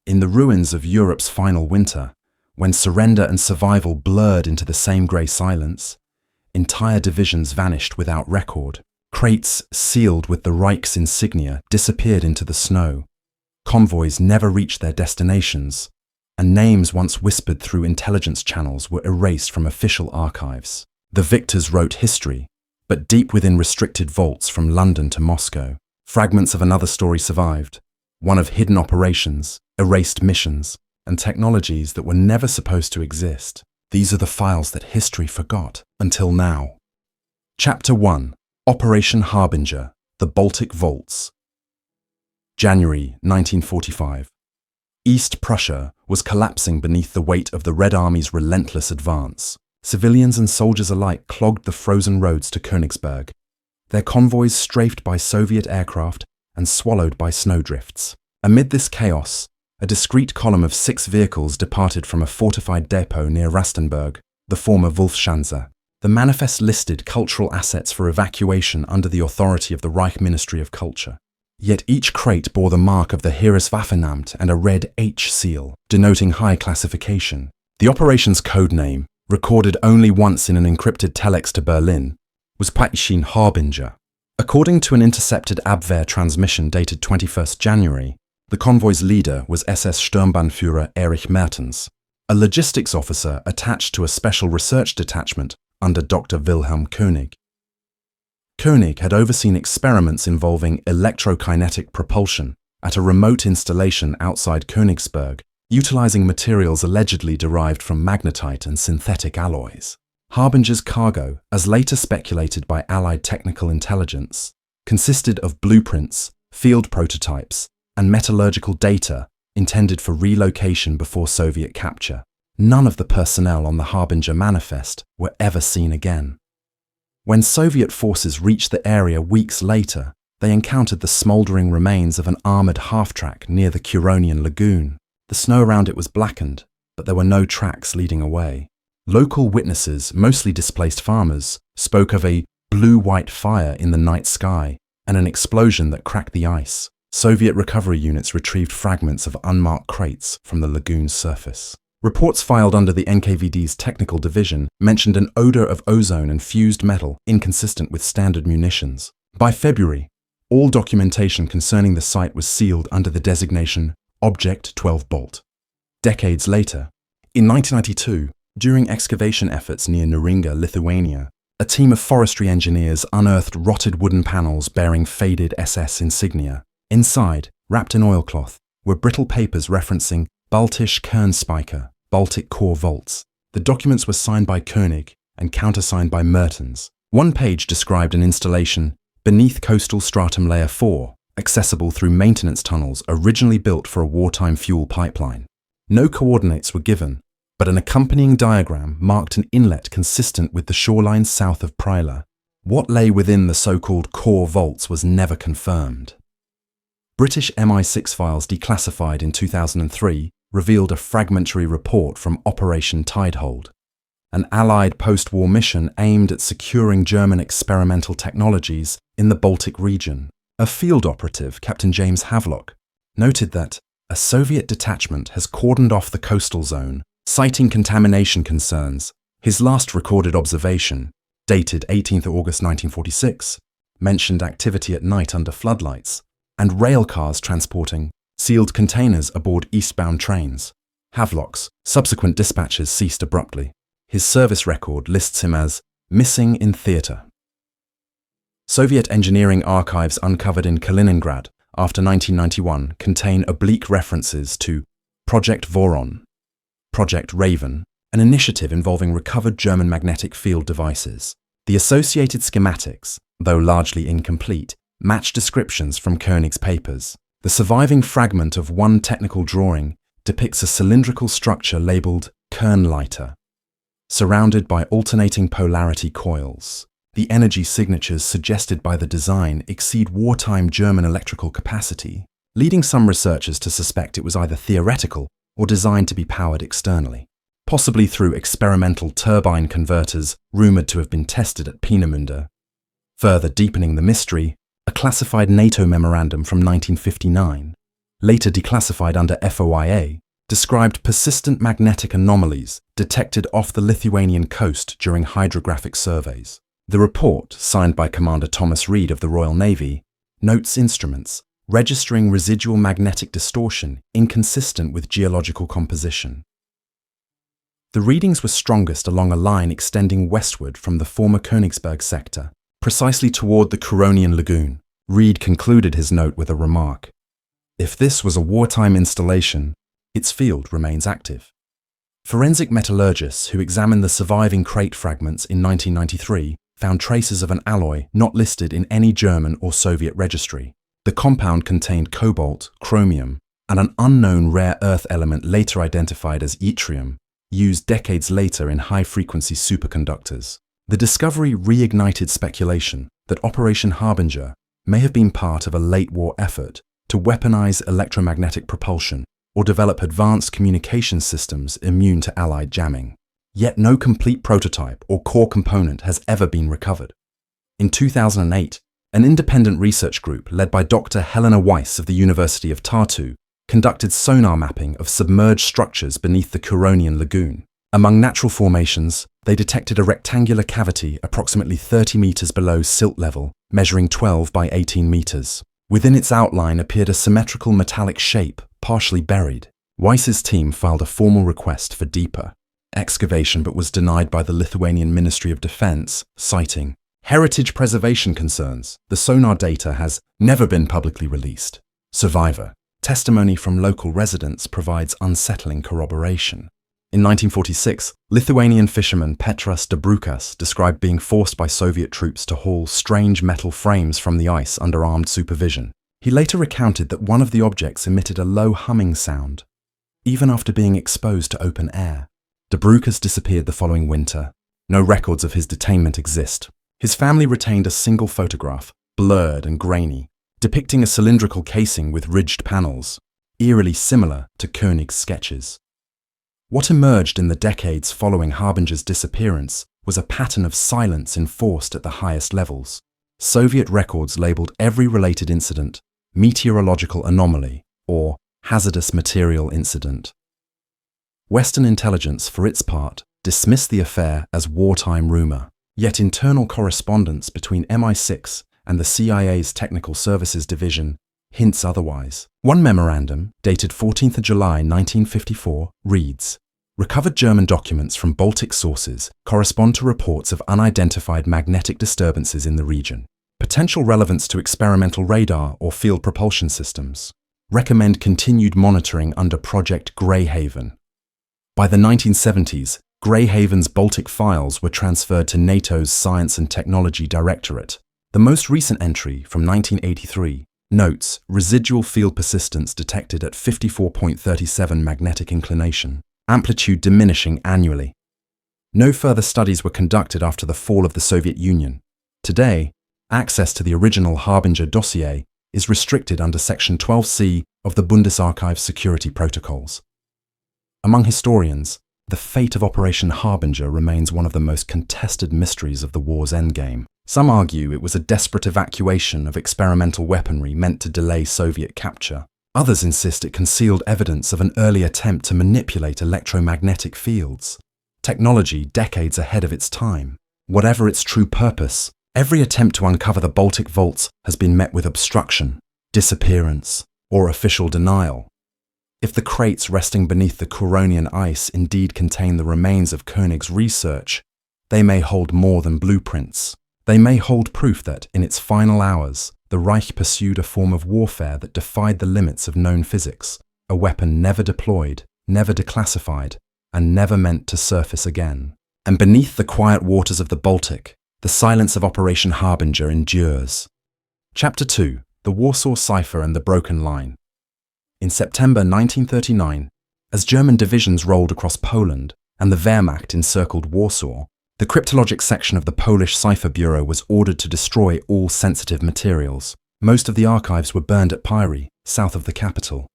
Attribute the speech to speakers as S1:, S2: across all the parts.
S1: In the ruins of Europe's final winter, when surrender and survival blurred into the same grey silence, entire divisions vanished without record. Crates sealed with the Reich's insignia disappeared into the snow. Convoys never reached their destinations, and names once whispered through intelligence channels were erased from official archives. The victors wrote history, but deep within restricted vaults from London to Moscow, fragments of another story survived, one of hidden operations, erased missions, and technologies that were never supposed to exist. These are the files that history forgot until now. Chapter 1. Operation Harbinger, the Baltic Vaults. January 1945. East Prussia was collapsing beneath the weight of the Red Army's relentless advance. Civilians and soldiers alike clogged the frozen roads to Königsberg, their convoys strafed by Soviet aircraft and swallowed by snowdrifts. Amid this chaos, a discreet column of 6 vehicles departed from a fortified depot near Rastenburg, the former Wolfschanze. The manifest listed cultural assets for evacuation under the authority of the Reich Ministry of Culture. Yet each crate bore the mark of the Heereswaffenamt and a red H seal, denoting high classification. The operation's code name, recorded only once in an encrypted telex to Berlin, was Vanishing Harbinger. According to an intercepted Abwehr transmission dated 21st January, the convoy's leader was SS Sturmbannführer Erich Mertens, a logistics officer attached to a special research detachment under Dr. Wilhelm König. König had overseen experiments involving electrokinetic propulsion at a remote installation outside Königsberg, utilizing materials allegedly derived from magnetite and synthetic alloys. Harbinger's cargo, as later speculated by Allied technical intelligence, consisted of blueprints, field prototypes, and metallurgical data intended for relocation before Soviet capture. None of the personnel on the Harbinger manifest were ever seen again. When Soviet forces reached the area weeks later, they encountered the smouldering remains of an armoured half-track near the Curonian lagoon. The snow around it was blackened, but there were no tracks leading away. Local witnesses, mostly displaced farmers, spoke of a blue-white fire in the night sky and an explosion that cracked the ice. Soviet recovery units retrieved fragments of unmarked crates from the lagoon's surface. Reports filed under the NKVD's technical division mentioned an odor of ozone and fused metal inconsistent with standard munitions. By February, all documentation concerning the site was sealed under the designation Object 12 Bolt. Decades later, in 1992, during excavation efforts near Neringa, Lithuania, a team of forestry engineers unearthed rotted wooden panels bearing faded SS insignia. Inside, wrapped in oilcloth, were brittle papers referencing Baltic Kernspeicher, Baltic core vaults. The documents were signed by König and countersigned by Mertens. One page described an installation beneath coastal stratum layer 4, accessible through maintenance tunnels originally built for a wartime fuel pipeline. No coordinates were given, but an accompanying diagram marked an inlet consistent with the shoreline south of Pryla. What lay within the so-called core vaults was never confirmed. British MI6 files declassified in 2003 revealed a fragmentary report from Operation Tidehold, an Allied post-war mission aimed at securing German experimental technologies in the Baltic region. A field operative, Captain James Havelock, noted that a Soviet detachment has cordoned off the coastal zone, citing contamination concerns. His last recorded observation, dated 18th August 1946, mentioned activity at night under floodlights, and rail cars transporting sealed containers aboard eastbound trains. Havelock's subsequent dispatches ceased abruptly. His service record lists him as missing in theatre. Soviet engineering archives uncovered in Kaliningrad after 1991 contain oblique references to Project Voron, Project Raven, an initiative involving recovered German magnetic field devices. The associated schematics, though largely incomplete, match descriptions from Koenig's papers. The surviving fragment of one technical drawing depicts a cylindrical structure labelled Kernleiter, surrounded by alternating polarity coils. The energy signatures suggested by the design exceed wartime German electrical capacity, leading some researchers to suspect it was either theoretical or designed to be powered externally, possibly through experimental turbine converters rumoured to have been tested at Peenemünde. Further deepening the mystery, a classified NATO memorandum from 1959 later declassified under FOIA, described persistent magnetic anomalies detected off the Lithuanian coast during hydrographic surveys. The report, signed by Commander Thomas Reed of the Royal Navy, notes instruments registering residual magnetic distortion inconsistent with geological composition. The readings were strongest along a line extending westward from the former Königsberg sector, precisely toward the Curonian Lagoon. Reed concluded his note with a remark: "If this was a wartime installation, its field remains active." Forensic metallurgists who examined the surviving crate fragments in 1993 found traces of an alloy not listed in any German or Soviet registry. The compound contained cobalt, chromium, and an unknown rare earth element later identified as yttrium, used decades later in high-frequency superconductors. The discovery reignited speculation that Operation Harbinger may have been part of a late-war effort to weaponize electromagnetic propulsion or develop advanced communication systems immune to Allied jamming. Yet no complete prototype or core component has ever been recovered. In 2008, an independent research group led by Dr. Helena Weiss of the University of Tartu conducted sonar mapping of submerged structures beneath the Curonian Lagoon. Among natural formations, they detected a rectangular cavity approximately 30 meters below silt level, measuring 12 by 18 meters. Within its outline appeared a symmetrical metallic shape, partially buried. Weiss's team filed a formal request for deeper excavation but was denied by the Lithuanian Ministry of Defense, citing heritage preservation concerns. The sonar data has never been publicly released. Survivor testimony from local residents provides unsettling corroboration. In 1946, Lithuanian fisherman Petras Dabrukas described being forced by Soviet troops to haul strange metal frames from the ice under armed supervision. He later recounted that one of the objects emitted a low humming sound, even after being exposed to open air. Dabrukas disappeared the following winter. No records of his detainment exist. His family retained a single photograph, blurred and grainy, depicting a cylindrical casing with ridged panels, eerily similar to Koenig's sketches. What emerged in the decades following Harbinger's disappearance was a pattern of silence enforced at the highest levels. Soviet records labeled every related incident meteorological anomaly or hazardous material incident. Western intelligence, for its part, dismissed the affair as wartime rumor, yet internal correspondence between MI6 and the CIA's Technical Services Division hints otherwise. One memorandum, dated 14th July 1954, reads, "Recovered German documents from Baltic sources correspond to reports of unidentified magnetic disturbances in the region. Potential relevance to experimental radar or field propulsion systems. Recommend continued monitoring under Project Greyhaven." By the 1970s, Greyhaven's Baltic files were transferred to NATO's Science and Technology Directorate. The most recent entry, from 1983, notes residual field persistence detected at 54.37 magnetic inclination, amplitude diminishing annually. No further studies were conducted after the fall of the Soviet Union. Today, access to the original Harbinger dossier is restricted under Section 12C of the Bundesarchive's security protocols. Among historians, the fate of Operation Harbinger remains one of the most contested mysteries of the war's endgame. Some argue it was a desperate evacuation of experimental weaponry meant to delay Soviet capture. Others insist it concealed evidence of an early attempt to manipulate electromagnetic fields, technology decades ahead of its time. Whatever its true purpose, every attempt to uncover the Baltic vaults has been met with obstruction, disappearance, or official denial. If the crates resting beneath the Curonian ice indeed contain the remains of Koenig's research, they may hold more than blueprints. They may hold proof that, in its final hours, the Reich pursued a form of warfare that defied the limits of known physics, a weapon never deployed, never declassified, and never meant to surface again. And beneath the quiet waters of the Baltic, the silence of Operation Harbinger endures. Chapter 2. The Warsaw Cipher and the Broken Line. In September 1939, as German divisions rolled across Poland and the Wehrmacht encircled Warsaw, the cryptologic section of the Polish Cipher Bureau was ordered to destroy all sensitive materials. Most of the archives were burned at Pyry, south of the capital.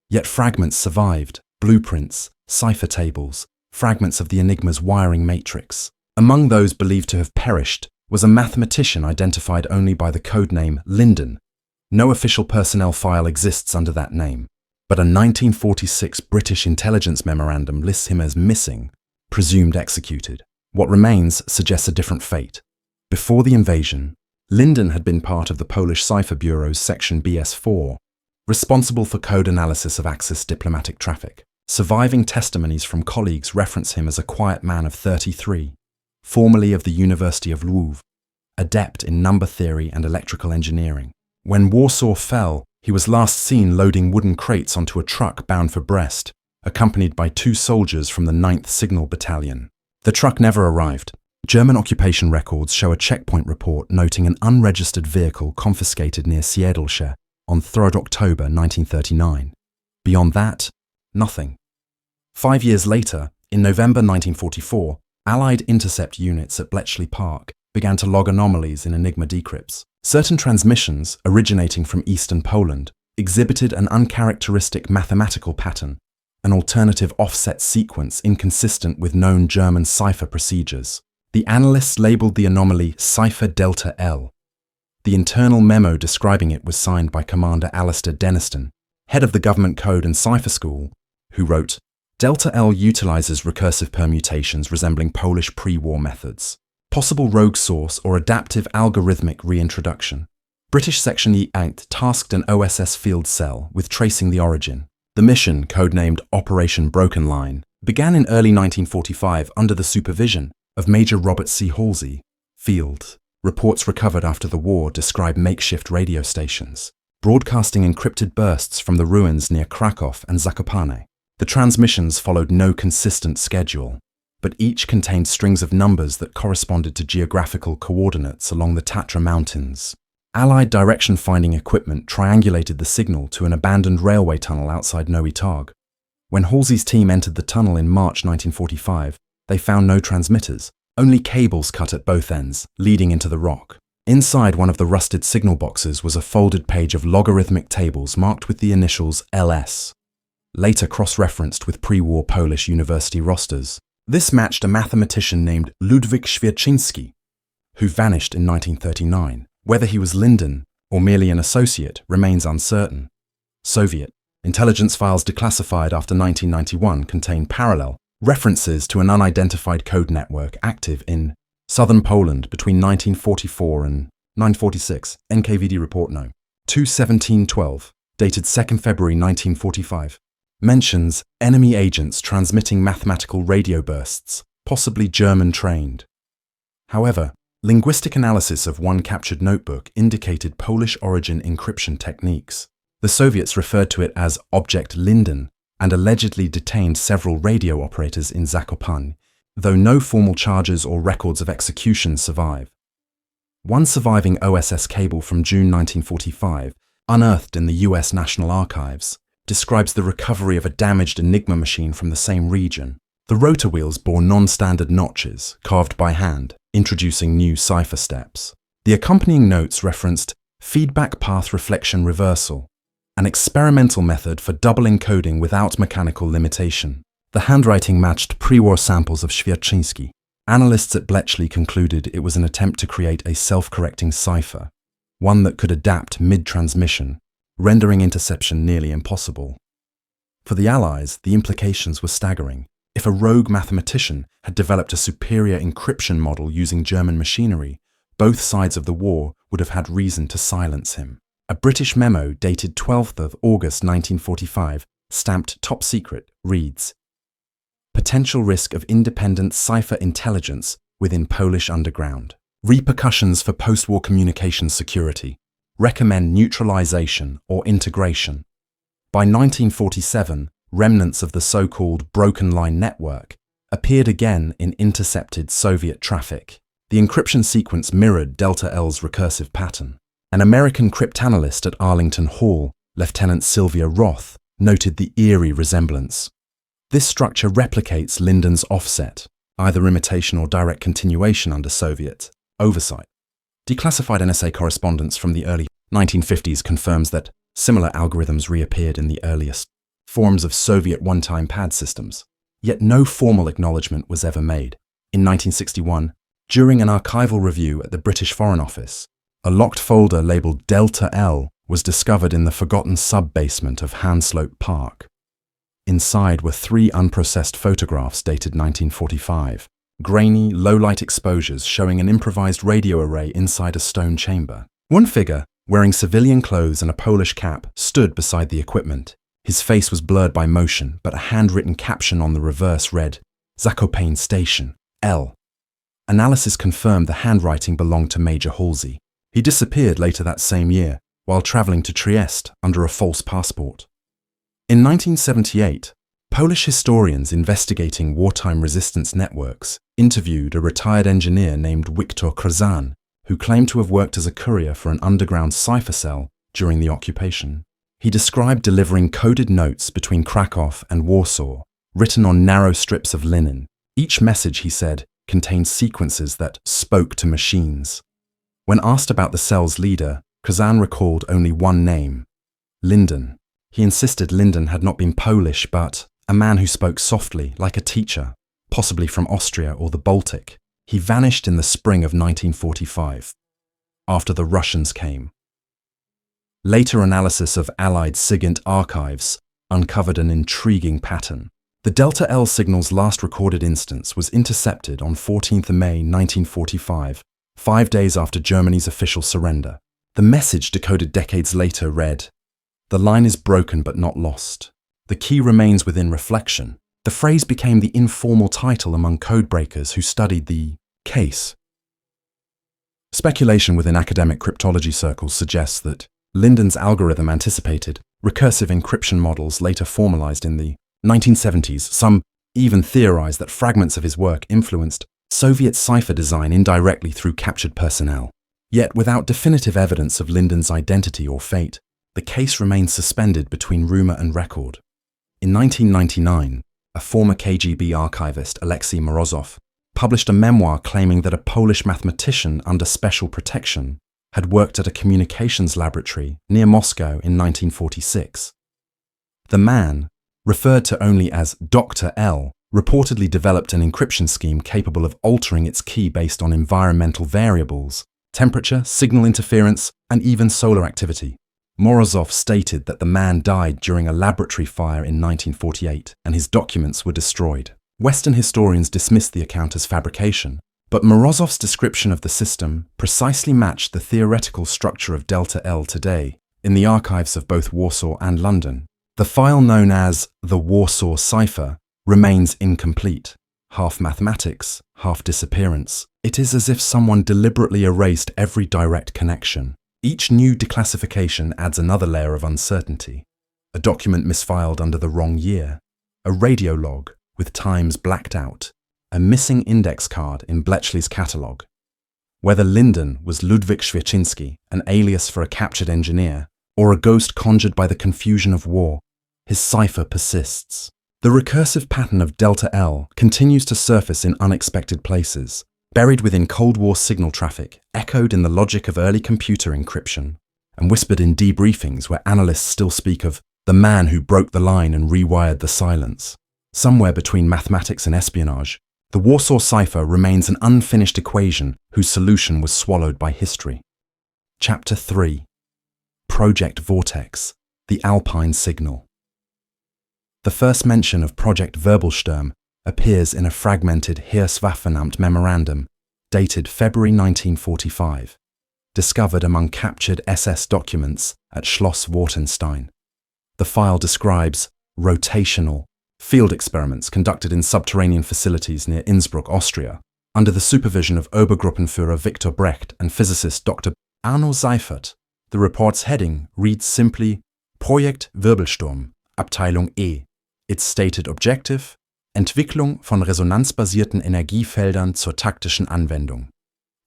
S1: Yet fragments survived: blueprints, cipher tables, fragments of the Enigma's wiring matrix. Among those believed to have perished was a mathematician identified only by the codename Linden. No official personnel file exists under that name. but a 1946 British intelligence memorandum lists him as missing, presumed executed. What remains suggests a different fate. Before the invasion, Linden had been part of the Polish Cipher Bureau's Section BS4, responsible for code analysis of Axis diplomatic traffic. Surviving testimonies from colleagues reference him as a quiet man of 33, formerly of the University of Lwów, adept in number theory and electrical engineering. When Warsaw fell, he was last seen loading wooden crates onto a truck bound for Brest, accompanied by 2 soldiers from the 9th Signal Battalion. The truck never arrived. German occupation records show a checkpoint report noting an unregistered vehicle confiscated near Siedlce on 3rd October 1939. Beyond that, nothing. 5 years later, in November 1944, Allied intercept units at Bletchley Park began to log anomalies in Enigma decrypts. Certain transmissions, originating from eastern Poland, exhibited an uncharacteristic mathematical pattern, an alternative offset sequence inconsistent with known German cipher procedures. The analysts labeled the anomaly Cipher Delta L. The internal memo describing it was signed by Commander Alistair Denniston, head of the Government Code and Cipher School, who wrote, "Delta L utilizes recursive permutations resembling Polish pre-war methods. Possible rogue source or adaptive algorithmic reintroduction. British Section E8 tasked an OSS field cell with tracing the origin. The mission, codenamed Operation Broken Line, began in early 1945 under the supervision of Major Robert C. Halsey. Field. Reports recovered after the war describe makeshift radio stations, broadcasting encrypted bursts from the ruins near Krakow and Zakopane. The transmissions followed no consistent schedule, but each contained strings of numbers that corresponded to geographical coordinates along the Tatra Mountains. Allied direction-finding equipment triangulated the signal to an abandoned railway tunnel outside Nowy Targ. When Halsey's team entered the tunnel in March 1945, they found no transmitters, only cables cut at both ends, leading into the rock. Inside one of the rusted signal boxes was a folded page of logarithmic tables marked with the initials LS, later cross-referenced with pre-war Polish university rosters. This matched a mathematician named Ludwik Świerczyński, who vanished in 1939. Whether he was Linden or merely an associate remains uncertain. Soviet intelligence files declassified after 1991 contain parallel references to an unidentified code network active in southern Poland between 1944 and 1946. NKVD Report No. 21712, dated 2nd February 1945. Mentions enemy agents transmitting mathematical radio bursts, possibly German-trained. However, linguistic analysis of one captured notebook indicated Polish origin encryption techniques. The Soviets referred to it as Object Linden and allegedly detained several radio operators in Zakopane, though no formal charges or records of execution survive. One surviving OSS cable from June 1945, unearthed in the US National Archives, describes the recovery of a damaged Enigma machine from the same region. The rotor wheels bore non-standard notches, carved by hand, introducing new cipher steps. The accompanying notes referenced feedback path reflection reversal, an experimental method for double encoding without mechanical limitation. The handwriting matched pre-war samples of Świerczyński. Analysts at Bletchley concluded it was an attempt to create a self-correcting cipher, one that could adapt mid-transmission, rendering interception nearly impossible. For the Allies, the implications were staggering. If a rogue mathematician had developed a superior encryption model using German machinery, both sides of the war would have had reason to silence him. A British memo dated 12th of August 1945, stamped top secret, reads, "Potential risk of independent cipher intelligence within Polish underground. Repercussions for post-war communications security. Recommend neutralization or integration." By 1947, remnants of the so-called Broken Line network appeared again in intercepted Soviet traffic. The encryption sequence mirrored Delta L's recursive pattern. An American cryptanalyst at Arlington Hall, Lieutenant Sylvia Roth, noted the eerie resemblance. This structure replicates Linden's offset, either imitation or direct continuation under Soviet oversight. Declassified NSA correspondence from the early 1950s confirms that similar algorithms reappeared in the earliest forms of Soviet one-time pad systems, yet no formal acknowledgement was ever made. In 1961, during an archival review at the British Foreign Office, a locked folder labelled Delta L was discovered in the forgotten sub-basement of Hanslope Park. Inside were 3 unprocessed photographs dated 1945, grainy, low-light exposures showing an improvised radio array inside a stone chamber. One figure, wearing civilian clothes and a Polish cap, stood beside the equipment. His face was blurred by motion, but a handwritten caption on the reverse read, "Zakopane Station, L." Analysis confirmed the handwriting belonged to Major Halsey. He disappeared later that same year, while traveling to Trieste under a false passport. In 1978, Polish historians investigating wartime resistance networks interviewed a retired engineer named Wiktor Krzan, who claimed to have worked as a courier for an underground cipher cell during the occupation. He described delivering coded notes between Krakow and Warsaw, written on narrow strips of linen. Each message, he said, contained sequences that spoke to machines. When asked about the cell's leader, Krzan recalled only one name, Linden. He insisted Linden had not been Polish, but a man who spoke softly, like a teacher, possibly from Austria or the Baltic. He vanished in the spring of 1945, after the Russians came. Later analysis of Allied SIGINT archives uncovered an intriguing pattern. The Delta L signal's last recorded instance was intercepted on 14th May 1945, 5 days after Germany's official surrender. The message, decoded decades later, read, "The line is broken but not lost. The key remains within reflection." The phrase became the informal title among codebreakers who studied the case. Speculation within academic cryptology circles suggests that Linden's algorithm anticipated recursive encryption models later formalized in the 1970s. Some even theorized that fragments of his work influenced Soviet cipher design indirectly through captured personnel. Yet, without definitive evidence of Linden's identity or fate, the case remains suspended between rumor and record. In 1999, a former KGB archivist, Alexei Morozov, published a memoir claiming that a Polish mathematician under special protection had worked at a communications laboratory near Moscow in 1946. The man, referred to only as Dr. L, reportedly developed an encryption scheme capable of altering its key based on environmental variables, temperature, signal interference, and even solar activity. Morozov stated that the man died during a laboratory fire in 1948 and his documents were destroyed. Western historians dismissed the account as fabrication, but Morozov's description of the system precisely matched the theoretical structure of Delta L today in the archives of both Warsaw and London. The file known as the Warsaw Cipher remains incomplete, half mathematics, half disappearance. It is as if someone deliberately erased every direct connection. Each new declassification adds another layer of uncertainty. A document misfiled under the wrong year, a radio log with times blacked out, a missing index card in Bletchley's catalogue. Whether Linden was Ludwik Świerczynski, an alias for a captured engineer, or a ghost conjured by the confusion of war, his cipher persists. The recursive pattern of Delta L continues to surface in unexpected places, buried within Cold War signal traffic, echoed in the logic of early computer encryption, and whispered in debriefings where analysts still speak of the man who broke the line and rewired the silence. Somewhere between mathematics and espionage, the Warsaw Cipher remains an unfinished equation whose solution was swallowed by history. Chapter 3. Project Vortex, the Alpine Signal. The first mention of Project Wirbelsturm appears in a fragmented Heereswaffenamt memorandum dated February 1945, discovered among captured SS documents at Schloss Wartenstein. The file describes rotational field experiments conducted in subterranean facilities near Innsbruck, Austria, under the supervision of Obergruppenführer Victor Brecht and physicist Dr. Arno Seifert. The report's heading reads simply Projekt Wirbelsturm, Abteilung E. Its stated objective: Entwicklung von resonanzbasierten Energiefeldern zur taktischen Anwendung.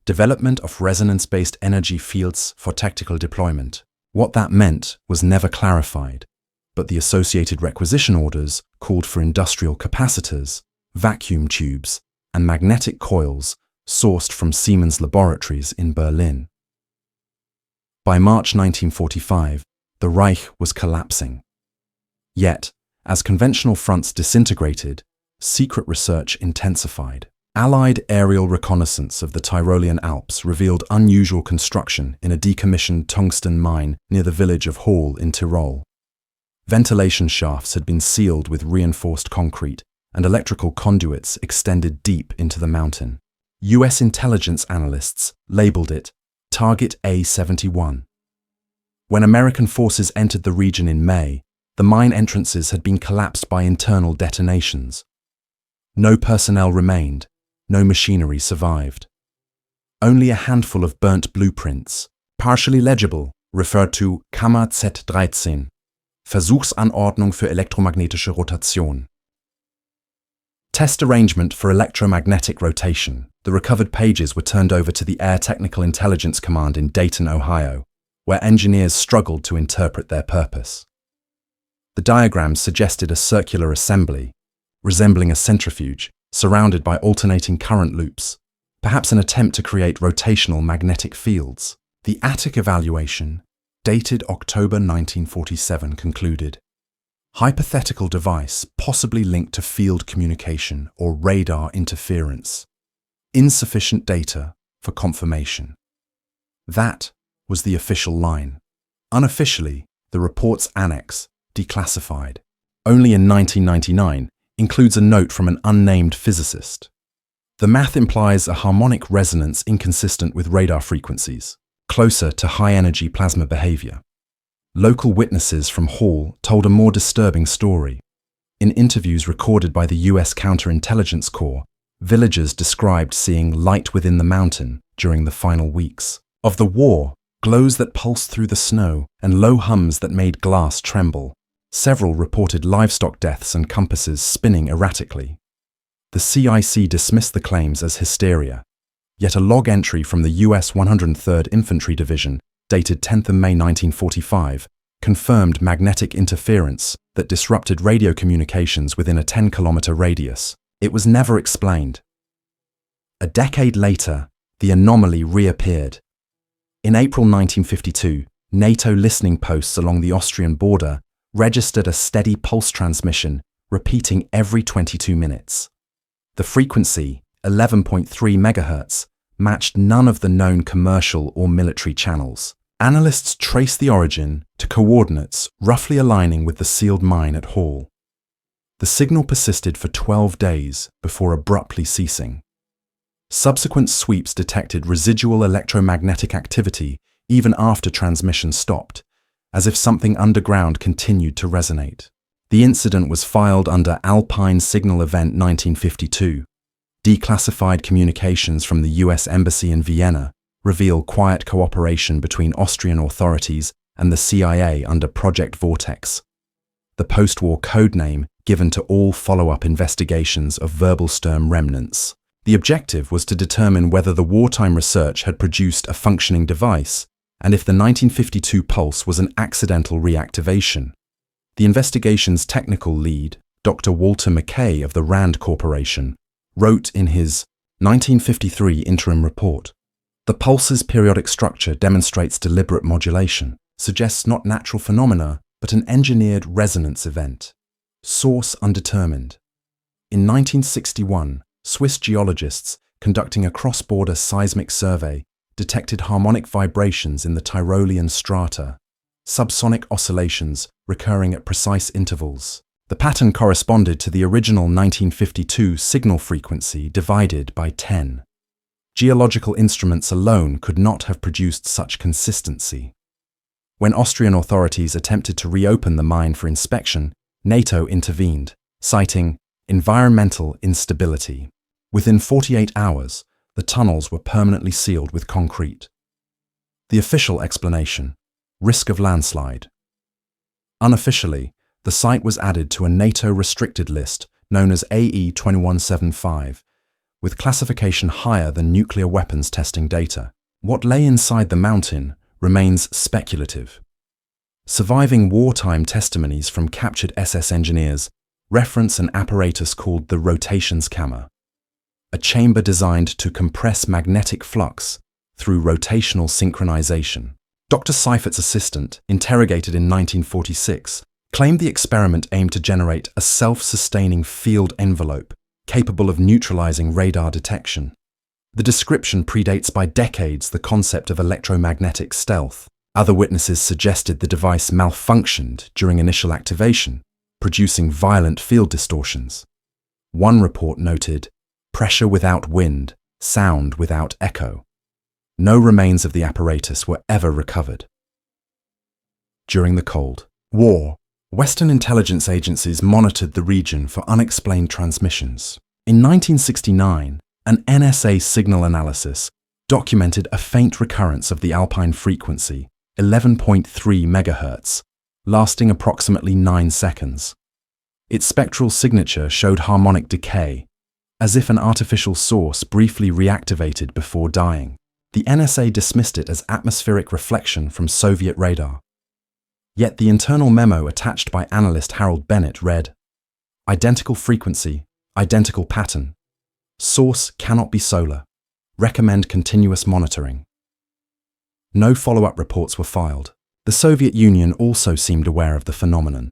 S1: Development of resonance-based energy fields for tactical deployment. What that meant was never clarified, but the associated requisition orders called for industrial capacitors, vacuum tubes, and magnetic coils sourced from Siemens laboratories in Berlin. By March 1945, the Reich was collapsing. Yet, as conventional fronts disintegrated, secret research intensified. Allied aerial reconnaissance of the Tyrolean Alps revealed unusual construction in a decommissioned tungsten mine near the village of Hall in Tyrol. Ventilation shafts had been sealed with reinforced concrete, and electrical conduits extended deep into the mountain. US intelligence analysts labeled it Target A-71. When American forces entered the region in May, the mine entrances had been collapsed by internal detonations. No personnel remained, no machinery survived. Only a handful of burnt blueprints, partially legible, referred to Kammer Z13, Versuchsanordnung für elektromagnetische Rotation. Test arrangement for electromagnetic rotation. The recovered pages were turned over to the Air Technical Intelligence Command in Dayton, Ohio, where engineers struggled to interpret their purpose. The diagrams suggested a circular assembly, resembling a centrifuge, surrounded by alternating current loops, perhaps an attempt to create rotational magnetic fields. The attic evaluation, dated October 1947, concluded, hypothetical device possibly linked to field communication or radar interference. Insufficient data for confirmation. That was the official line. Unofficially, the report's annex, declassified, only in 1999, includes a note from an unnamed physicist. The math implies a harmonic resonance inconsistent with radar frequencies, closer to high-energy plasma behavior. Local witnesses from Hall told a more disturbing story. In interviews recorded by the US Counterintelligence Corps, villagers described seeing light within the mountain during the final weeks of the war, glows that pulsed through the snow, and low hums that made glass tremble. Several reported livestock deaths and compasses spinning erratically. The CIC dismissed the claims as hysteria, yet a log entry from the US 103rd Infantry Division, dated 10th of May 1945, confirmed magnetic interference that disrupted radio communications within a 10-kilometer radius. It was never explained. A decade later, the anomaly reappeared. In April 1952, NATO listening posts along the Austrian border registered a steady pulse transmission, repeating every 22 minutes. The frequency, 11.3 MHz, matched none of the known commercial or military channels. Analysts traced the origin to coordinates roughly aligning with the sealed mine at Hall. The signal persisted for 12 days before abruptly ceasing. Subsequent sweeps detected residual electromagnetic activity even after transmission stopped, as if something underground continued to resonate. The incident was filed under Alpine Signal Event 1952. Declassified communications from the US Embassy in Vienna reveal quiet cooperation between Austrian authorities and the CIA under Project Vortex, the post-war codename given to all follow-up investigations of Wirbelsturm remnants. The objective was to determine whether the wartime research had produced a functioning device and if the 1952 pulse was an accidental reactivation. The investigation's technical lead, Dr. Walter Mackay of the RAND Corporation, wrote in his 1953 interim report, "The pulse's periodic structure demonstrates deliberate modulation, suggests not natural phenomena, but an engineered resonance event. Source undetermined." In 1961, Swiss geologists, conducting a cross-border seismic survey, detected harmonic vibrations in the Tyrolean strata, subsonic oscillations recurring at precise intervals. The pattern corresponded to the original 1952 signal frequency divided by 10. Geological instruments alone could not have produced such consistency. When Austrian authorities attempted to reopen the mine for inspection, NATO intervened, citing environmental instability. Within 48 hours, the tunnels were permanently sealed with concrete. The official explanation: risk of landslide. Unofficially, the site was added to a NATO restricted list known as AE 2175, with classification higher than nuclear weapons testing data. What lay inside the mountain remains speculative. Surviving wartime testimonies from captured SS engineers reference an apparatus called the Rotationskammer, a chamber designed to compress magnetic flux through rotational synchronization. Dr. Seifert's assistant, interrogated in 1946, claimed the experiment aimed to generate a self-sustaining field envelope capable of neutralizing radar detection. The description predates by decades the concept of electromagnetic stealth. Other witnesses suggested the device malfunctioned during initial activation, producing violent field distortions. One report noted, "Pressure without wind, sound without echo." No remains of the apparatus were ever recovered. During the Cold War, Western intelligence agencies monitored the region for unexplained transmissions. In 1969, an NSA signal analysis documented a faint recurrence of the Alpine frequency, 11.3 MHz, lasting approximately 9 seconds. Its spectral signature showed harmonic decay, as if an artificial source briefly reactivated before dying. The NSA dismissed it as atmospheric reflection from Soviet radar. Yet the internal memo attached by analyst Harold Bennett read, "Identical frequency, identical pattern. Source cannot be solar. Recommend continuous monitoring." No follow-up reports were filed. The Soviet Union also seemed aware of the phenomenon.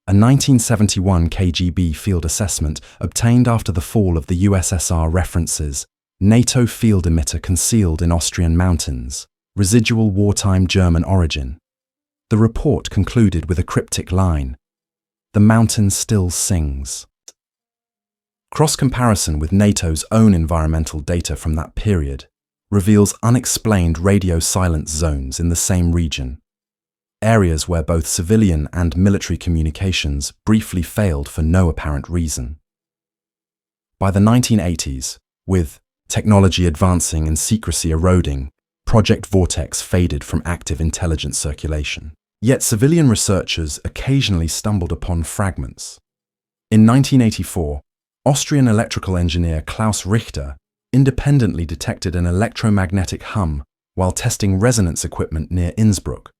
S1: A 1971 KGB field assessment obtained after the fall of the USSR references NATO field emitter concealed in Austrian mountains, residual wartime German origin. The report concluded with a cryptic line, "The mountain still sings." Cross-comparison with NATO's own environmental data from that period reveals unexplained radio silence zones in the same region, areas where both civilian and military communications briefly failed for no apparent reason. By the 1980s, with technology advancing and secrecy eroding, Project Vortex faded from active intelligence circulation. Yet civilian researchers occasionally stumbled upon fragments. In 1984, Austrian electrical engineer Klaus Richter independently detected an electromagnetic hum while testing resonance equipment near Innsbruck.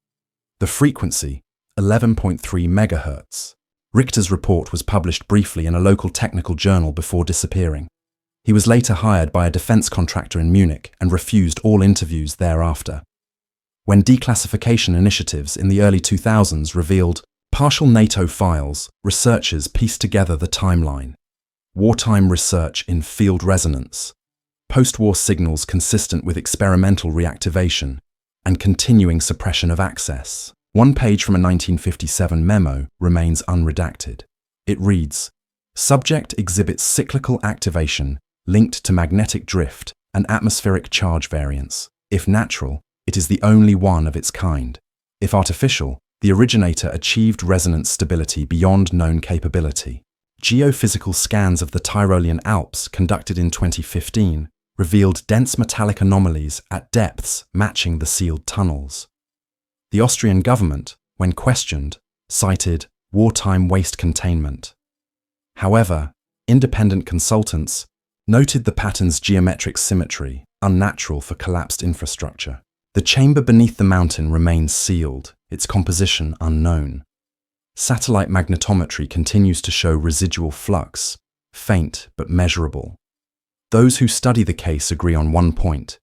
S1: The frequency, 11.3 MHz. Richter's report was published briefly in a local technical journal before disappearing. He was later hired by a defense contractor in Munich and refused all interviews thereafter. When declassification initiatives in the early 2000s revealed partial NATO files, researchers pieced together the timeline. Wartime research in field resonance, post-war signals consistent with experimental reactivation, and continuing suppression of access. One page from a 1957 memo remains unredacted. It reads, "Subject exhibits cyclical activation linked to magnetic drift and atmospheric charge variance. If natural, it is the only one of its kind. If artificial, the originator achieved resonance stability beyond known capability." Geophysical scans of the Tyrolean Alps conducted in 2015 revealed dense metallic anomalies at depths matching the sealed tunnels. The Austrian government, when questioned, cited wartime waste containment. However, independent consultants noted the pattern's geometric symmetry, unnatural for collapsed infrastructure. The chamber beneath the mountain remains sealed, its composition unknown. Satellite magnetometry continues to show residual flux, faint but measurable. Those who study the case agree on one point.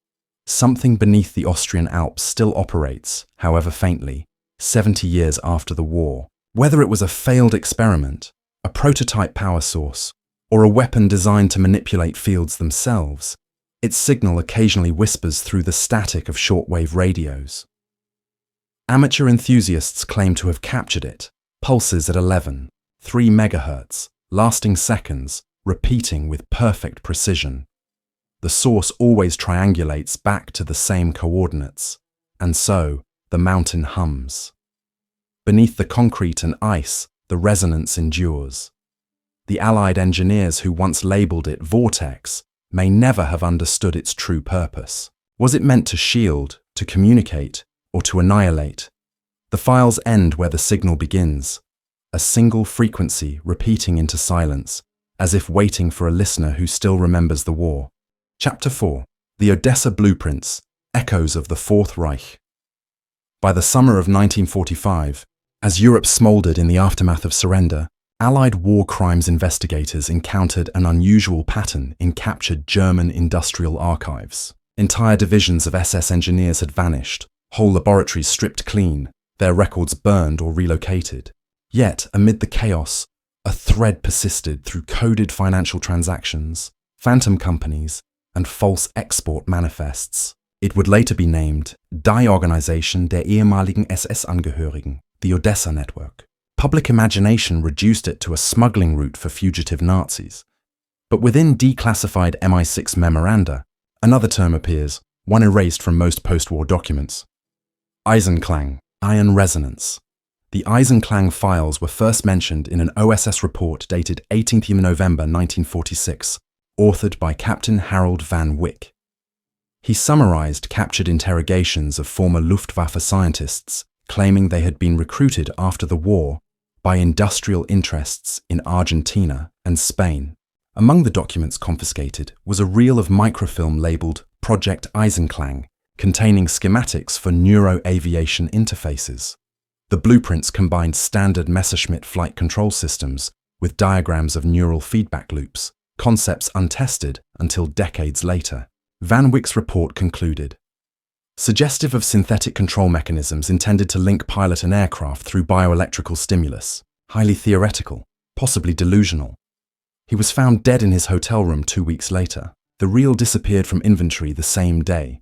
S1: Something beneath the Austrian Alps still operates, however faintly, 70 years after the war. Whether it was a failed experiment, a prototype power source, or a weapon designed to manipulate fields themselves, its signal occasionally whispers through the static of shortwave radios. Amateur enthusiasts claim to have captured it, pulses at 11.3 MHz, lasting seconds, repeating with perfect precision. The source always triangulates back to the same coordinates, and so the mountain hums. Beneath the concrete and ice, the resonance endures. The Allied engineers who once labelled it Vortex may never have understood its true purpose. Was it meant to shield, to communicate, or to annihilate? The files end where the signal begins, a single frequency repeating into silence, as if waiting for a listener who still remembers the war. Chapter 4. The Odessa Blueprints, Echoes of the Fourth Reich. By the summer of 1945, as Europe smouldered in the aftermath of surrender, Allied war crimes investigators encountered an unusual pattern in captured German industrial archives. Entire divisions of SS engineers had vanished, whole laboratories stripped clean, their records burned or relocated. Yet, amid the chaos, A thread persisted through coded financial transactions, phantom companies, and false export manifests. It would later be named Die Organisation der ehemaligen SS-Angehörigen, the Odessa network. Public imagination reduced it to a smuggling route for fugitive Nazis. But within declassified MI6 memoranda, another term appears, one erased from most post-war documents. Eisenklang, iron resonance. The Eisenklang files were first mentioned in an OSS report dated 18th November 1946, authored by Captain Harold Van Wyck. He summarized captured interrogations of former Luftwaffe scientists, claiming they had been recruited after the war by industrial interests in Argentina and Spain. Among the documents confiscated was a reel of microfilm labeled Project Eisenklang, containing schematics for neuro-aviation interfaces. The blueprints combined standard Messerschmitt flight control systems with diagrams of neural feedback loops, concepts untested until decades later. Van Wyck's report concluded, suggestive of synthetic control mechanisms intended to link pilot and aircraft through bioelectrical stimulus, highly theoretical, possibly delusional. He was found dead in his hotel room 2 weeks later. The reel disappeared from inventory the same day.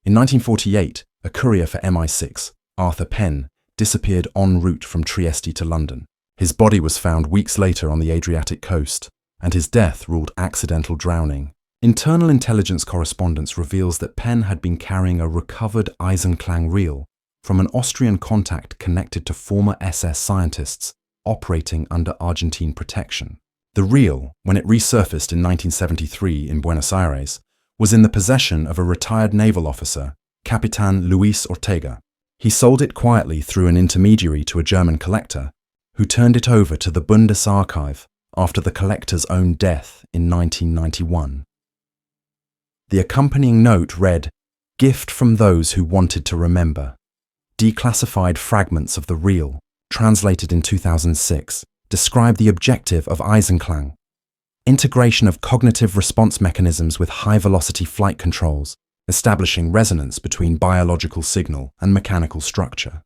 S1: In 1948, a courier for MI6, Arthur Penn, disappeared en route from Trieste to London. His body was found weeks later on the Adriatic coast, and his death ruled accidental drowning. Internal intelligence correspondence reveals that Penn had been carrying a recovered Eisenklang reel from an Austrian contact connected to former SS scientists operating under Argentine protection. The reel, when it resurfaced in 1973 in Buenos Aires, was in the possession of a retired naval officer, Capitan Luis Ortega. He sold it quietly through an intermediary to a German collector, who turned it over to the Bundesarchiv after the collector's own death in 1991. The accompanying note read, "Gift from those who wanted to remember." Declassified fragments of the reel, translated in 2006, describe the objective of Eisenklang: integration of cognitive response mechanisms with high-velocity flight controls, establishing resonance between biological signal and mechanical structure.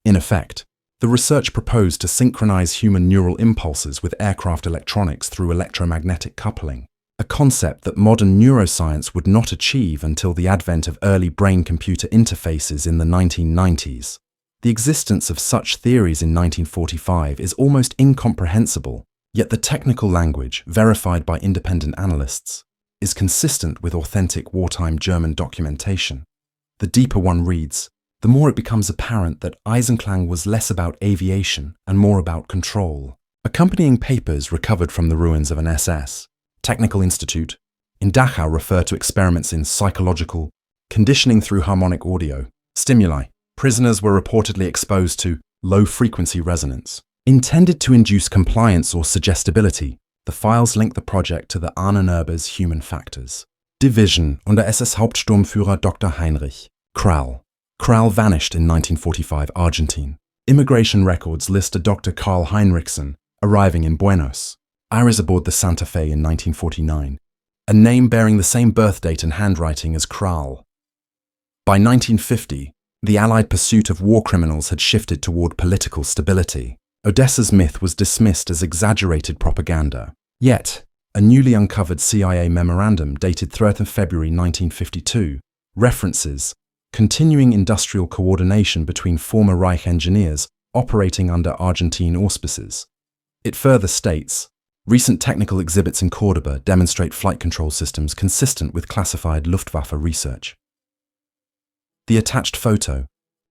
S1: In effect, the research proposed to synchronize human neural impulses with aircraft electronics through electromagnetic coupling, a concept that modern neuroscience would not achieve until the advent of early brain-computer interfaces in the 1990s. The existence of such theories in 1945 is almost incomprehensible, yet the technical language, verified by independent analysts, is consistent with authentic wartime German documentation. The deeper one reads, the more it becomes apparent that Eisenklang was less about aviation and more about control. Accompanying papers recovered from the ruins of an SS Technical Institute in Dachau refer to experiments in psychological conditioning through harmonic audio stimuli. Prisoners were reportedly exposed to low-frequency resonance. Intended to induce compliance or suggestibility, the files link the project to the Ahnenerbe's human factors. Division unter SS-Hauptsturmführer Dr. Heinrich. Kral. Kral vanished in 1945 Argentine. Immigration records list a Dr. Karl Heinrichsen arriving in Buenos Aires aboard the Santa Fe in 1949, a name bearing the same birth date and handwriting as Kral. By 1950, the Allied pursuit of war criminals had shifted toward political stability. Odessa's myth was dismissed as exaggerated propaganda. Yet, a newly uncovered CIA memorandum dated 3rd of February 1952 references continuing industrial coordination between former Reich engineers operating under Argentine auspices. It further states, recent technical exhibits in Cordoba demonstrate flight control systems consistent with classified Luftwaffe research. The attached photo,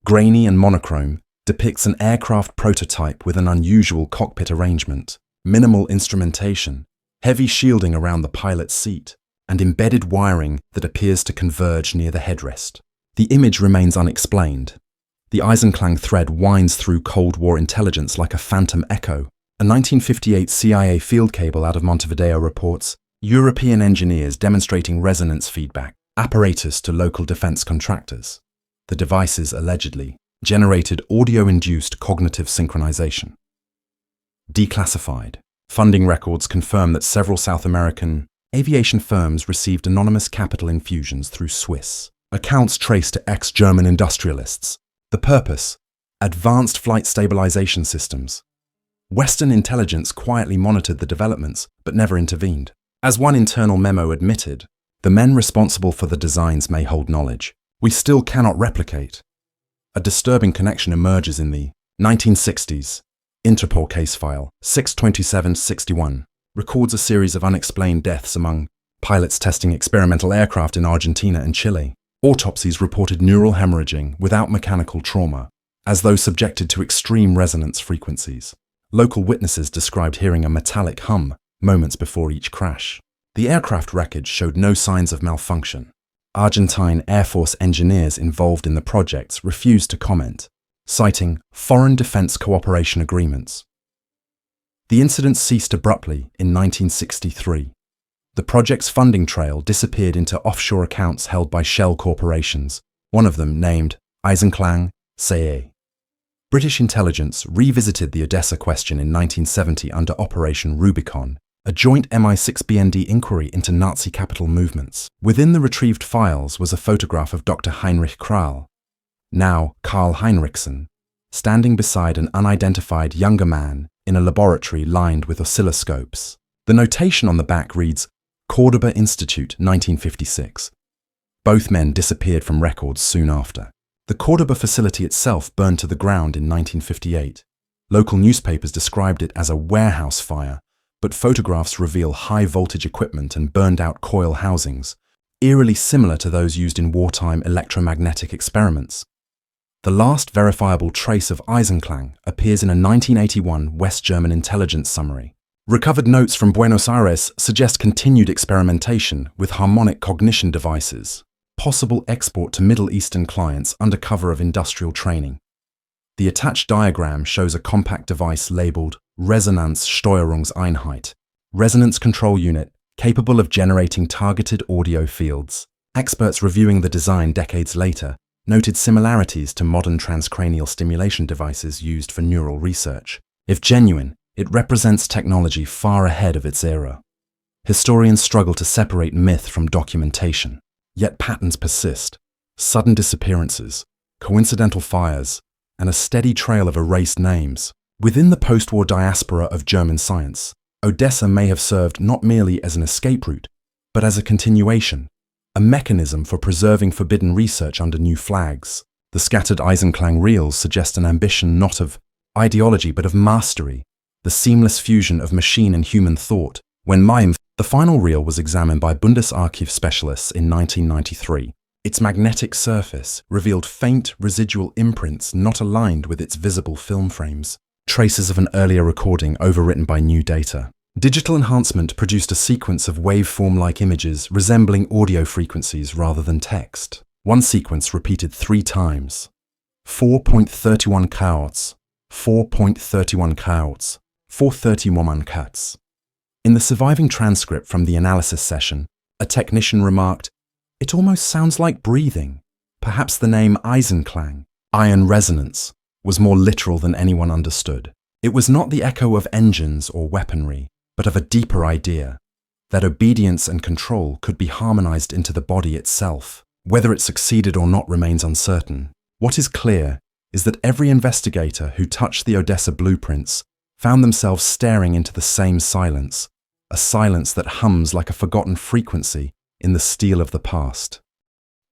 S1: grainy and monochrome, depicts an aircraft prototype with an unusual cockpit arrangement, minimal instrumentation, heavy shielding around the pilot's seat, and embedded wiring that appears to converge near the headrest. The image remains unexplained. The Eisenklang thread winds through Cold War intelligence like a phantom echo. A 1958 CIA field cable out of Montevideo reports European engineers demonstrating resonance feedback apparatus to local defense contractors. The devices allegedly generated audio-induced cognitive synchronization. Declassified. Funding records confirm that several South American aviation firms received anonymous capital infusions through Swiss. Accounts traced to ex-German industrialists. The purpose: advanced flight stabilization systems. Western intelligence quietly monitored the developments, but never intervened. As one internal memo admitted, the men responsible for the designs may hold knowledge we still cannot replicate. A disturbing connection emerges in the 1960s. Interpol case file 62761 records a series of unexplained deaths among pilots testing experimental aircraft in Argentina and Chile. Autopsies reported neural hemorrhaging without mechanical trauma, as though subjected to extreme resonance frequencies. Local witnesses described hearing a metallic hum moments before each crash. The aircraft wreckage showed no signs of malfunction. Argentine Air Force engineers involved in the projects refused to comment, citing foreign defense cooperation agreements. The incident ceased abruptly in 1963. The project's funding trail disappeared into offshore accounts held by shell corporations, one of them named Eisenklang CE. British intelligence revisited the Odessa question in 1970 under Operation Rubicon, a joint MI6-BND inquiry into Nazi capital movements. Within the retrieved files was a photograph of Dr. Heinrich Kral, now Karl Heinrichsen, standing beside an unidentified younger man in a laboratory lined with oscilloscopes. The notation on the back reads, Cordoba Institute, 1956. Both men disappeared from records soon after. The Cordoba facility itself burned to the ground in 1958. Local newspapers described it as a warehouse fire, but photographs reveal high-voltage equipment and burned-out coil housings, eerily similar to those used in wartime electromagnetic experiments. The last verifiable trace of Eisenklang appears in a 1981 West German intelligence summary. Recovered notes from Buenos Aires suggest continued experimentation with harmonic cognition devices, possible export to Middle Eastern clients under cover of industrial training. The attached diagram shows a compact device labeled Resonanzsteuerungseinheit, resonance control unit capable of generating targeted audio fields. Experts reviewing the design decades later noted similarities to modern transcranial stimulation devices used for neural research. If genuine, it represents technology far ahead of its era. Historians struggle to separate myth from documentation, yet patterns persist. Sudden disappearances, coincidental fires, and a steady trail of erased names. Within the post-war diaspora of German science, Odessa may have served not merely as an escape route, but as a continuation, a mechanism for preserving forbidden research under new flags. The scattered Eisenklang reels suggest an ambition not of ideology but of mastery, the seamless fusion of machine and human thought. When the final reel was examined by Bundesarchiv specialists in 1993. Its magnetic surface revealed faint residual imprints not aligned with its visible film frames, traces of an earlier recording overwritten by new data. Digital enhancement produced a sequence of waveform-like images resembling audio frequencies rather than text. One sequence repeated 3 times. 4.31 kHz, 4.31 kHz, 431 Kz. In the surviving transcript from the analysis session, a technician remarked, "It almost sounds like breathing." Perhaps the name Eisenklang, iron resonance, was more literal than anyone understood. It was not the echo of engines or weaponry, but of a deeper idea, that obedience and control could be harmonized into the body itself. Whether it succeeded or not remains uncertain. What is clear is that every investigator who touched the Odessa blueprints found themselves staring into the same silence, a silence that hums like a forgotten frequency in the steel of the past.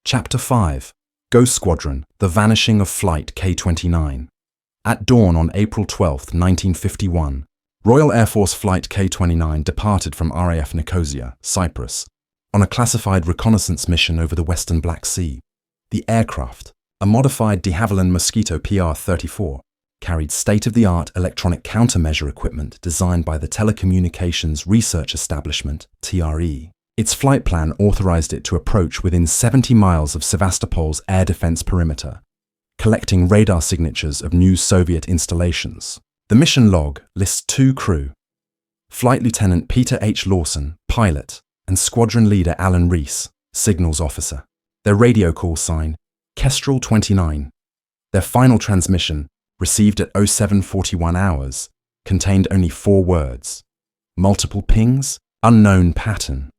S1: Chapter 5. Ghost Squadron, The Vanishing of Flight K-29. At dawn on April 12, 1951, Royal Air Force Flight K-29 departed from RAF Nicosia, Cyprus, on a classified reconnaissance mission over the western Black Sea. The aircraft, a modified de Havilland Mosquito PR-34, carried state-of-the-art electronic countermeasure equipment designed by the Telecommunications Research Establishment, TRE. Its flight plan authorized it to approach within 70 miles of Sevastopol's air defense perimeter, collecting radar signatures of new Soviet installations. The mission log lists 2 crew: Flight Lieutenant Peter H. Lawson, pilot, and Squadron Leader Alan Rees, signals officer. Their radio call sign, Kestrel 29. Their final transmission, received at 0741 hours, contained only 4 words: multiple pings, unknown pattern.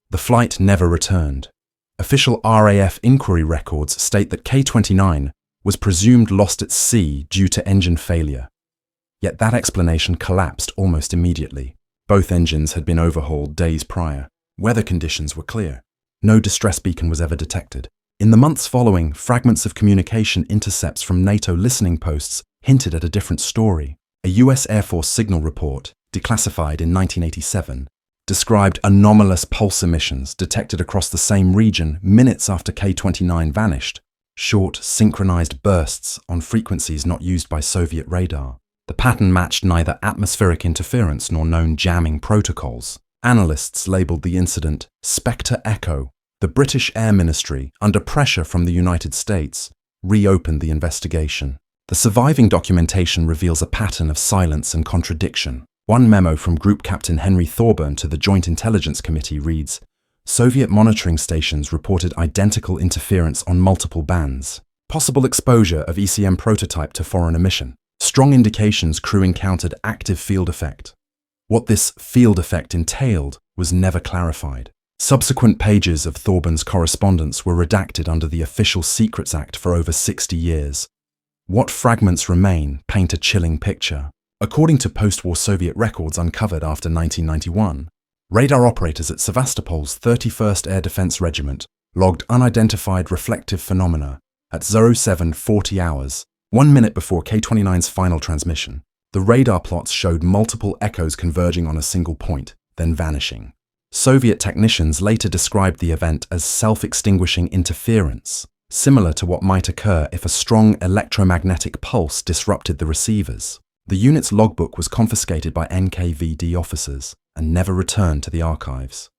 S1: The flight never returned. Official RAF inquiry records state that K-29 was presumed lost at sea due to engine failure. Yet that explanation collapsed almost immediately. Both engines had been overhauled days prior. Weather conditions were clear. No distress beacon was ever detected. In the months following, fragments of communication intercepts from NATO listening posts hinted at a different story. A US Air Force signal report, declassified in 1987, described anomalous pulse emissions detected across the same region minutes after K-29 vanished, short, synchronized bursts on frequencies not used by Soviet radar. The pattern matched neither atmospheric interference nor known jamming protocols. Analysts labeled the incident Spectre Echo. The British Air Ministry, under pressure from the United States, reopened the investigation. The surviving documentation reveals a pattern of silence and contradiction. One memo from Group Captain Henry Thorburn to the Joint Intelligence Committee reads, Soviet monitoring stations reported identical interference on multiple bands. Possible exposure of ECM prototype to foreign emission. Strong indications crew encountered active field effect. What this field effect entailed was never clarified. Subsequent pages of Thorburn's correspondence were redacted under the Official Secrets Act for over 60 years. What fragments remain paint a chilling picture. According to post-war Soviet records uncovered after 1991, radar operators at Sevastopol's 31st Air Defense Regiment logged unidentified reflective phenomena at 0740 hours, 1 minute before K-29's final transmission. The radar plots showed multiple echoes converging on a single point, then vanishing. Soviet technicians later described the event as self-extinguishing interference, similar to what might occur if a strong electromagnetic pulse disrupted the receivers. The unit's logbook was confiscated by NKVD officers and never returned to the archives.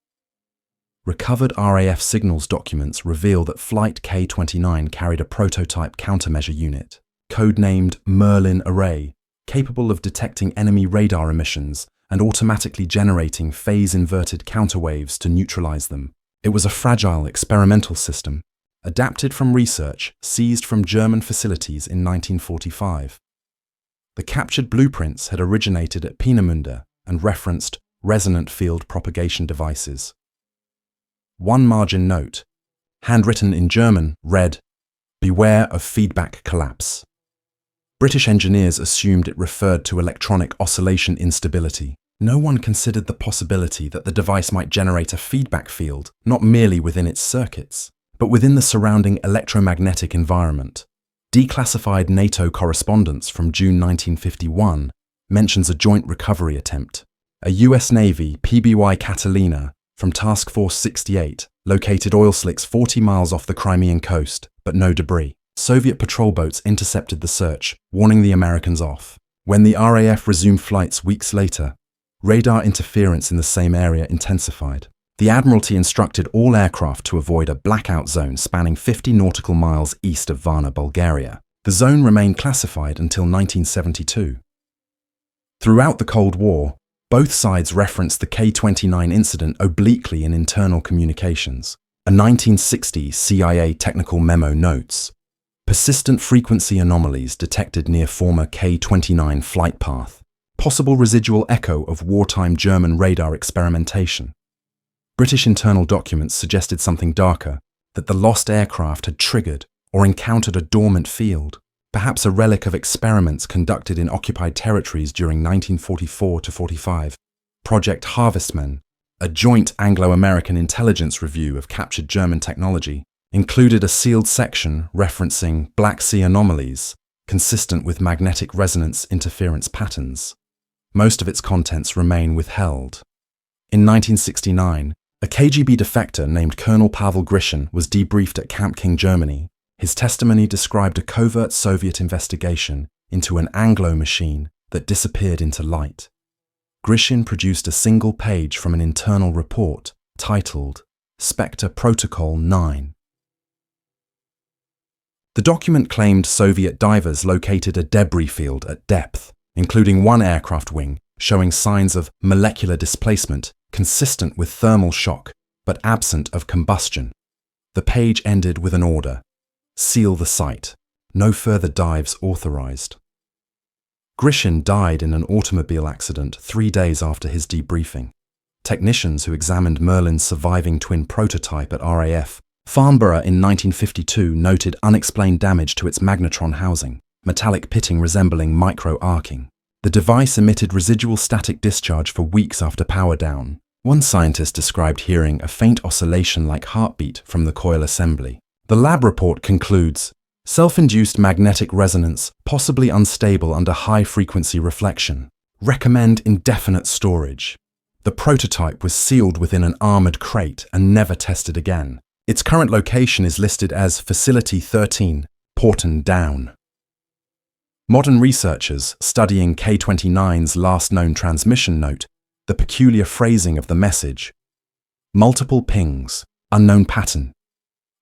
S1: Recovered RAF signals documents reveal that Flight K-29 carried a prototype countermeasure unit, codenamed Merlin Array, capable of detecting enemy radar emissions and automatically generating phase-inverted counterwaves to neutralize them. It was a fragile experimental system, adapted from research seized from German facilities in 1945. The captured blueprints had originated at Peenemünde and referenced resonant field propagation devices. One margin note, handwritten in German, read, "Beware of feedback collapse." British engineers assumed it referred to electronic oscillation instability. No one considered the possibility that the device might generate a feedback field, not merely within its circuits, but within the surrounding electromagnetic environment. Declassified NATO correspondence from June 1951 mentions a joint recovery attempt. A US Navy PBY Catalina from Task Force 68 located oil slicks 40 miles off the Crimean coast, but no debris. Soviet patrol boats intercepted the search, warning the Americans off. When the RAF resumed flights weeks later, radar interference in the same area intensified. The Admiralty instructed all aircraft to avoid a blackout zone spanning 50 nautical miles east of Varna, Bulgaria. The zone remained classified until 1972. Throughout the Cold War, both sides referenced the K-29 incident obliquely in internal communications. A 1960 CIA technical memo notes, persistent frequency anomalies detected near former K-29 flight path. Possible residual echo of wartime German radar experimentation. British internal documents suggested something darker, that the lost aircraft had triggered or encountered a dormant field, perhaps a relic of experiments conducted in occupied territories during 1944-45. Project Harvestman, a joint Anglo-American intelligence review of captured German technology, included a sealed section referencing Black Sea anomalies consistent with magnetic resonance interference patterns. Most of its contents remain withheld. In 1969, a KGB defector named Colonel Pavel Grishin was debriefed at Camp King, Germany. His testimony described a covert Soviet investigation into an Anglo machine that disappeared into light. Grishin produced a single page from an internal report titled Spectre Protocol 9. The document claimed Soviet divers located a debris field at depth, including one aircraft wing showing signs of molecular displacement consistent with thermal shock, but absent of combustion. The page ended with an order: seal the site. No further dives authorized. Grishin died in an automobile accident 3 days after his debriefing. Technicians who examined Merlin's surviving twin prototype at RAF Farnborough in 1952 noted unexplained damage to its magnetron housing, metallic pitting resembling micro-arcing. The device emitted residual static discharge for weeks after power down. One scientist described hearing a faint oscillation like heartbeat from the coil assembly. The lab report concludes, self-induced magnetic resonance, possibly unstable under high-frequency reflection. Recommend indefinite storage. The prototype was sealed within an armored crate and never tested again. Its current location is listed as Facility 13, Porton Down. Modern researchers studying K-29's last known transmission note the peculiar phrasing of the message. Multiple pings, unknown pattern.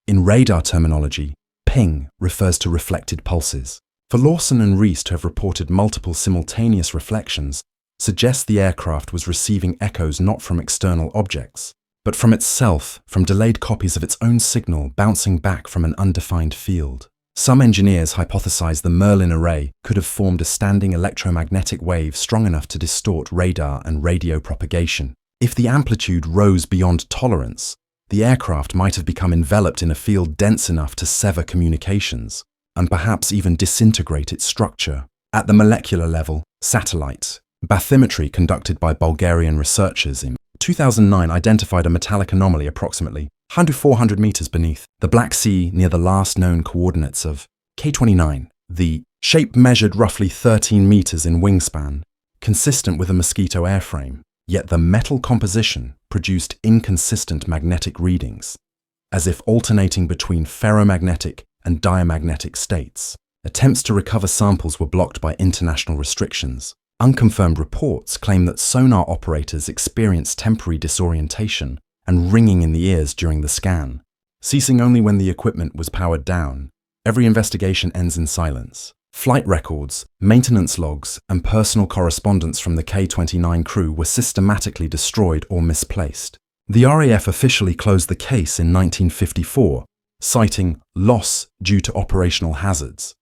S1: In radar terminology, ping refers to reflected pulses. For Lawson and Reese to have reported multiple simultaneous reflections suggests the aircraft was receiving echoes not from external objects, but from itself, from delayed copies of its own signal bouncing back from an undefined field. Some engineers hypothesize the Merlin array could have formed a standing electromagnetic wave strong enough to distort radar and radio propagation. If the amplitude rose beyond tolerance, the aircraft might have become enveloped in a field dense enough to sever communications, and perhaps even disintegrate its structure. At the molecular level, satellites. Bathymetry conducted by Bulgarian researchers in 2009 identified a metallic anomaly approximately 100–400 meters beneath the Black Sea near the last known coordinates of K-29. The shape measured roughly 13 meters in wingspan, consistent with a mosquito airframe, yet the metal composition produced inconsistent magnetic readings, as if alternating between ferromagnetic and diamagnetic states. Attempts to recover samples were blocked by international restrictions. Unconfirmed reports claim that sonar operators experienced temporary disorientation and ringing in the ears during the scan, ceasing only when the equipment was powered down. Every investigation ends in silence. Flight records, maintenance logs, and personal correspondence from the K-29 crew were systematically destroyed or misplaced. The RAF officially closed the case in 1954, citing loss due to operational hazards.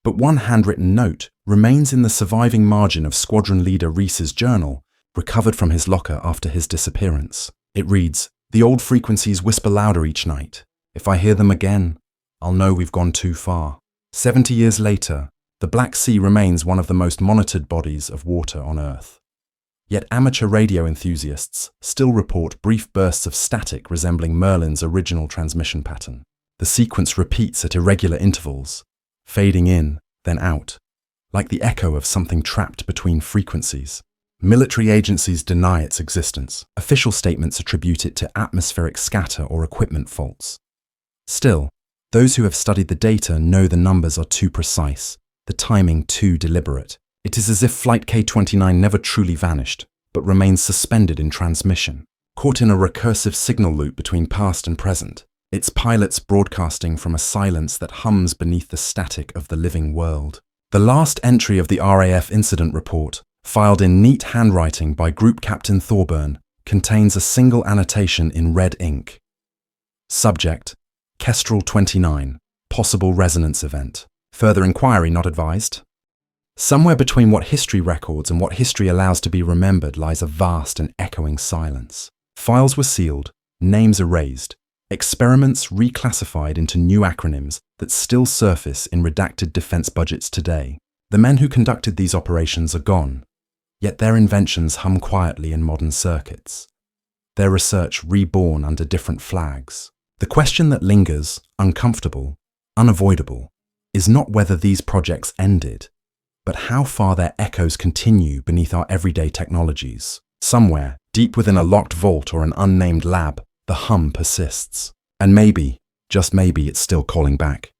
S1: But one handwritten note remains in the surviving margin of Squadron leader Reese's journal, recovered from his locker after his disappearance. It reads, "The old frequencies whisper louder each night. If I hear them again, I'll know we've gone too far." 70 years later, the Black Sea remains one of the most monitored bodies of water on Earth. Yet amateur radio enthusiasts still report brief bursts of static resembling Merlin's original transmission pattern. The sequence repeats at irregular intervals, fading in, then out, like the echo of something trapped between frequencies. Military agencies deny its existence. Official statements attribute it to atmospheric scatter or equipment faults. Still, those who have studied the data know the numbers are too precise, the timing too deliberate. It is as if Flight K-29 never truly vanished, but remains suspended in transmission, caught in a recursive signal loop between past and present, its pilots broadcasting from a silence that hums beneath the static of the living world. The last entry of the RAF incident report, filed in neat handwriting by Group Captain Thorburn, contains a single annotation in red ink. Subject: Kestrel 29, possible resonance event. Further inquiry not advised. Somewhere between what history records and what history allows to be remembered lies a vast and echoing silence. Files were sealed, names erased, experiments reclassified into new acronyms that still surface in redacted defense budgets today. The men who conducted these operations are gone, yet their inventions hum quietly in modern circuits, their research reborn under different flags. The question that lingers, uncomfortable, unavoidable, is not whether these projects ended, but how far their echoes continue beneath our everyday technologies. Somewhere, deep within a locked vault or an unnamed lab, the hum persists. And maybe, just maybe, it's still calling back.